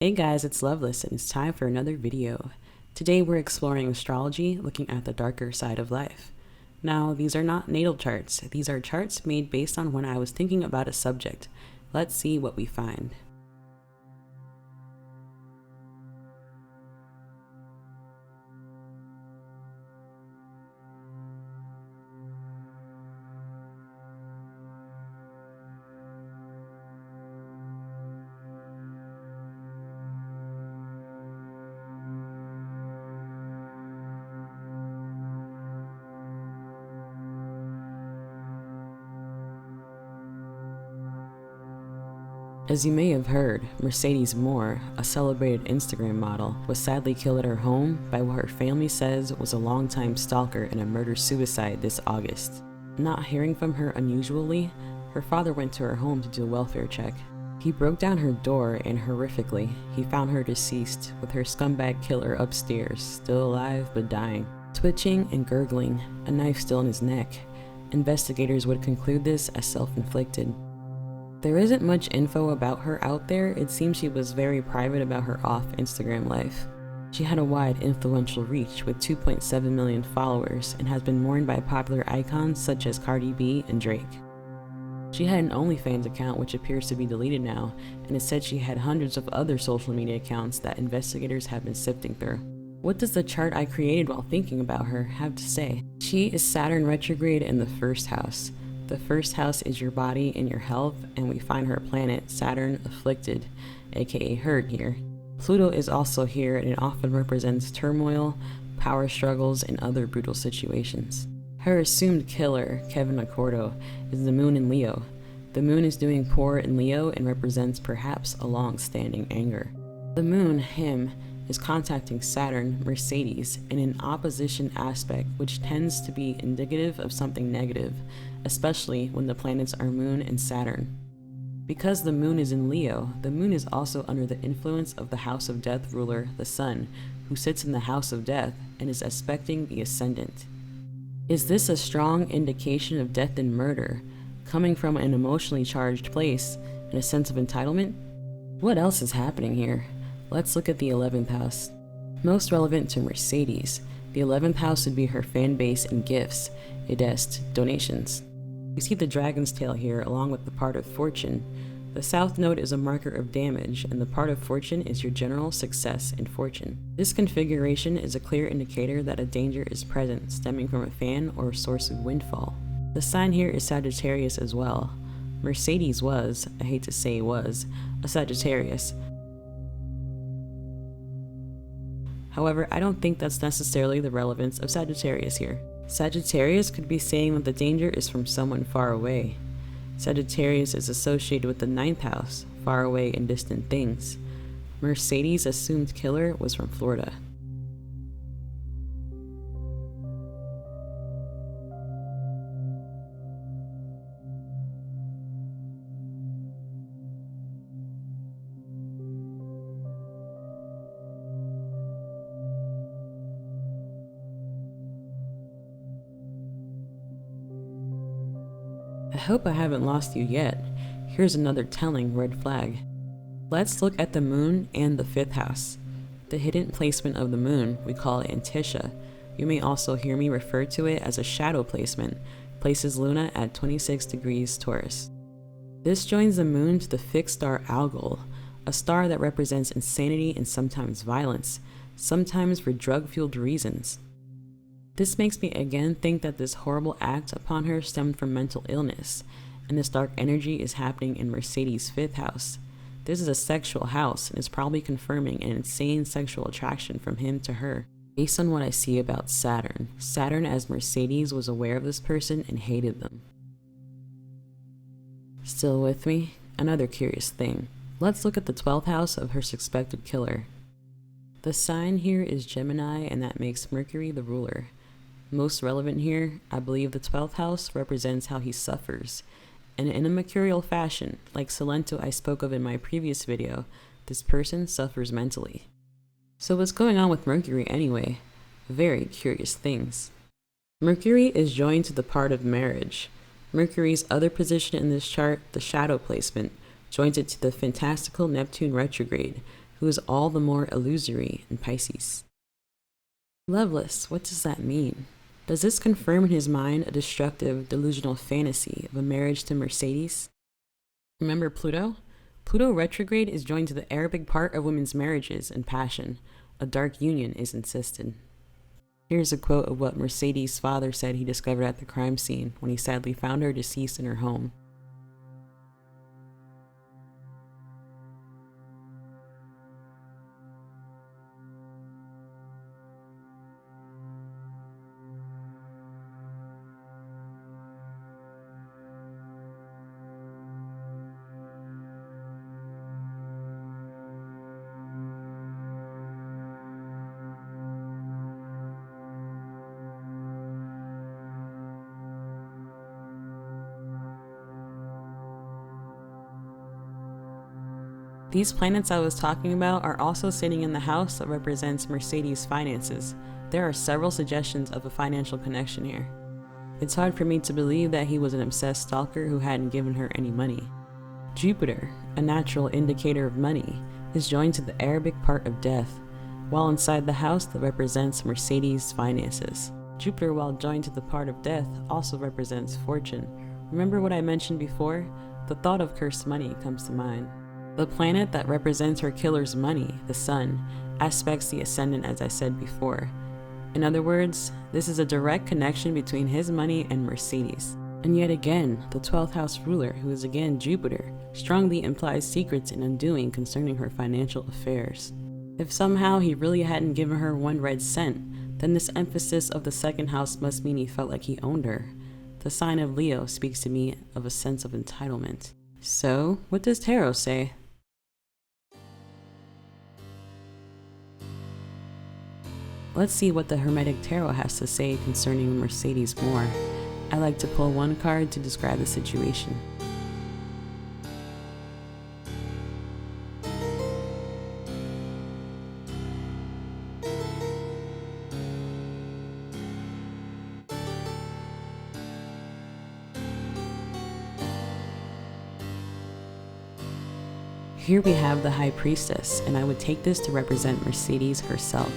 Hey guys, it's Loveless and it's time for another video. Today we're exploring astrology, looking at the darker side of life. Now, these are not natal charts. These are charts made based on when I was thinking about a subject. Let's see what we find. As you may have heard, Mercedes Morr, a celebrated Instagram model, was sadly killed at her home by what her family says was a longtime stalker in a murder-suicide this August. Not hearing from her unusually, her father went to her home to do a welfare check. He broke down her door and horrifically, he found her deceased, with her scumbag killer upstairs, still alive but dying. Twitching and gurgling, a knife still in his neck. Investigators would conclude this as self-inflicted. There isn't much info about her out there. It seems she was very private about her off-Instagram life. She had a wide, influential reach with 2.7 million followers and has been mourned by popular icons such as Cardi B and Drake. She had an OnlyFans account which appears to be deleted now, and it said she had hundreds of other social media accounts that investigators have been sifting through. What does the chart I created while thinking about her have to say? She is Saturn retrograde in the first house. The first house is your body and your health, and we find her planet, Saturn, afflicted, aka hurt here. Pluto is also here, and it often represents turmoil, power struggles, and other brutal situations. Her assumed killer, Kevin McCordo, is the moon in Leo. The moon is doing poor in Leo and represents perhaps a long-standing anger. The moon, him, is contacting Saturn, Mercedes, in an opposition aspect which tends to be indicative of something negative, especially when the planets are Moon and Saturn. Because the moon is in Leo, the moon is also under the influence of the House of Death ruler, the Sun, who sits in the House of Death and is aspecting the Ascendant. Is this a strong indication of death and murder, coming from an emotionally charged place and a sense of entitlement? What else is happening here? Let's look at the 11th house. Most relevant to Mercedes, the 11th house would be her fan base and gifts, i.e., donations. We see the dragon's tail here along with the part of fortune. The south node is a marker of damage, and the part of fortune is your general success and fortune. This configuration is a clear indicator that a danger is present stemming from a fan or a source of windfall. The sign here is Sagittarius as well. Mercedes was, I hate to say was, a Sagittarius. However, I don't think that's necessarily the relevance of Sagittarius here. Sagittarius could be saying that the danger is from someone far away. Sagittarius is associated with the 9th house, far away and distant things. Mercedes' assumed killer was from Florida. I hope I haven't lost you yet. Here's another telling red flag. Let's look at the moon and the 5th house. The hidden placement of the moon, we call it Antisha. You may also hear me refer to it as a shadow placement, places Luna at 26 degrees Taurus. This joins the moon to the fixed star Algol, a star that represents insanity and sometimes violence, sometimes for drug-fueled reasons. This makes me again think that this horrible act upon her stemmed from mental illness, and this dark energy is happening in Mercedes' 5th house. This is a sexual house and is probably confirming an insane sexual attraction from him to her. Based on what I see about Saturn, Saturn as Mercedes was aware of this person and hated them. Still with me? Another curious thing. Let's look at the 12th house of her suspected killer. The sign here is Gemini, and that makes Mercury the ruler. Most relevant here, I believe the 12th house represents how he suffers, and in a mercurial fashion, like Salento I spoke of in my previous video, this person suffers mentally. So what's going on with Mercury anyway? Very curious things. Mercury is joined to the part of marriage. Mercury's other position in this chart, the shadow placement, joins it to the fantastical Neptune retrograde, who is all the more illusory in Pisces. Loveless, what does that mean? Does this confirm in his mind a destructive, delusional fantasy of a marriage to Mercedes? Remember Pluto? Pluto retrograde is joined to the Arabic part of women's marriages and passion. A dark union is insisted. Here's a quote of what Mercedes' father said he discovered at the crime scene when he sadly found her deceased in her home. These planets I was talking about are also sitting in the house that represents Mercedes' finances. There are several suggestions of a financial connection here. It's hard for me to believe that he was an obsessed stalker who hadn't given her any money. Jupiter, a natural indicator of money, is joined to the Arabic part of death, while inside the house that represents Mercedes' finances. Jupiter, while joined to the part of death, also represents fortune. Remember what I mentioned before? The thought of cursed money comes to mind. The planet that represents her killer's money, the Sun, aspects the ascendant as I said before. In other words, this is a direct connection between his money and Mercedes. And yet again, the 12th house ruler, who is again Jupiter, strongly implies secrets and undoing concerning her financial affairs. If somehow he really hadn't given her one red cent, then this emphasis of the second house must mean he felt like he owned her. The sign of Leo speaks to me of a sense of entitlement. So, what does tarot say? Let's see what the Hermetic Tarot has to say concerning Mercedes Morr. I like to pull one card to describe the situation. Here we have the High Priestess, and I would take this to represent Mercedes herself.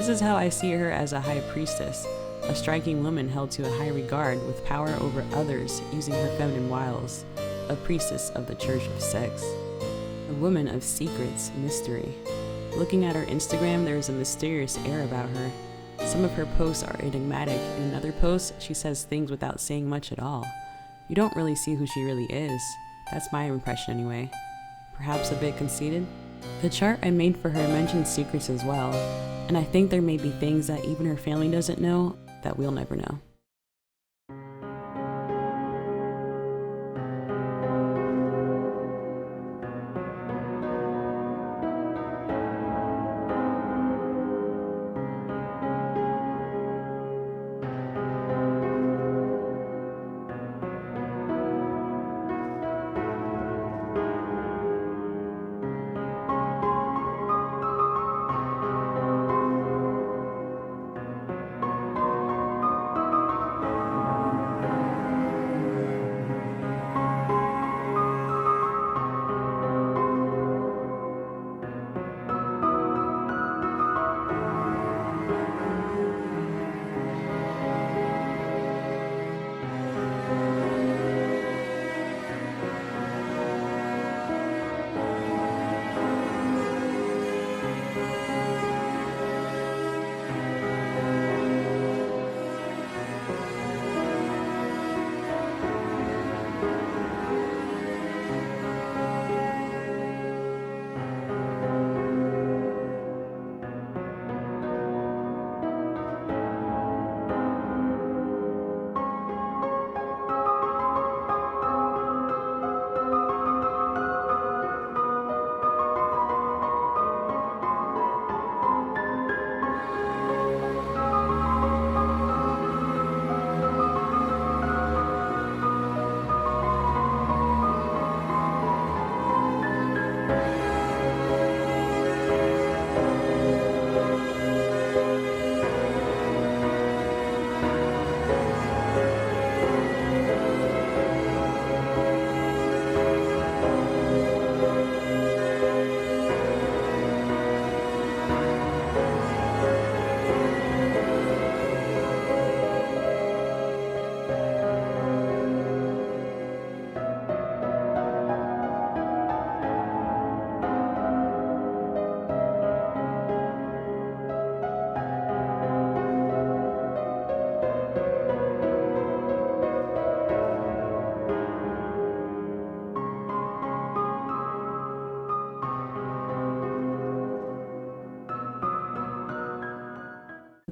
This is how I see her as a high priestess, a striking woman held to a high regard with power over others using her feminine wiles, a priestess of the Church of Sex, a woman of secrets, mystery. Looking at her Instagram, there is a mysterious air about her. Some of her posts are enigmatic, and in other posts, she says things without saying much at all. You don't really see who she really is. That's my impression anyway. Perhaps a bit conceited? The chart I made for her mentions secrets as well, and I think there may be things that even her family doesn't know that we'll never know.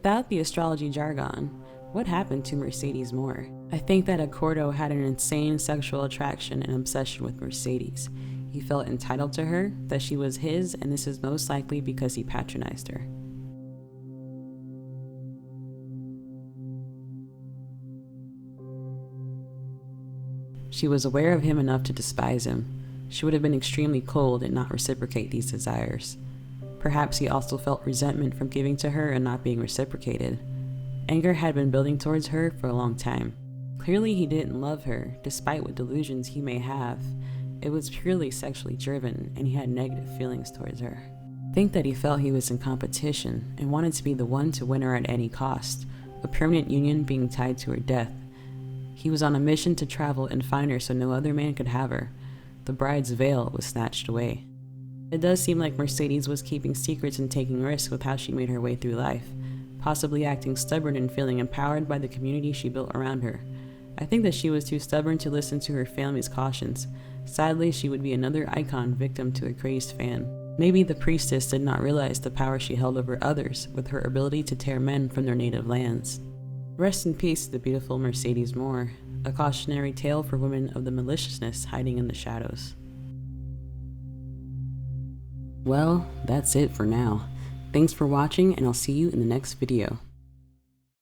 Without the astrology jargon, what happened to Mercedes Morr? I think that Accordo had an insane sexual attraction and obsession with Mercedes. He felt entitled to her, that she was his, and this is most likely because he patronized her. She was aware of him enough to despise him. She would have been extremely cold and not reciprocate these desires. Perhaps he also felt resentment from giving to her and not being reciprocated. Anger had been building towards her for a long time. Clearly he didn't love her, despite what delusions he may have. It was purely sexually driven, and he had negative feelings towards her. I think that he felt he was in competition and wanted to be the one to win her at any cost, a permanent union being tied to her death. He was on a mission to travel and find her so no other man could have her. The bride's veil was snatched away. It does seem like Mercedes was keeping secrets and taking risks with how she made her way through life, possibly acting stubborn and feeling empowered by the community she built around her. I think that she was too stubborn to listen to her family's cautions. Sadly, she would be another icon victim to a crazed fan. Maybe the priestess did not realize the power she held over others with her ability to tear men from their native lands. Rest in peace to the beautiful Mercedes Morr, a cautionary tale for women of the maliciousness hiding in the shadows. Well, that's it for now. Thanks for watching, and I'll see you in the next video.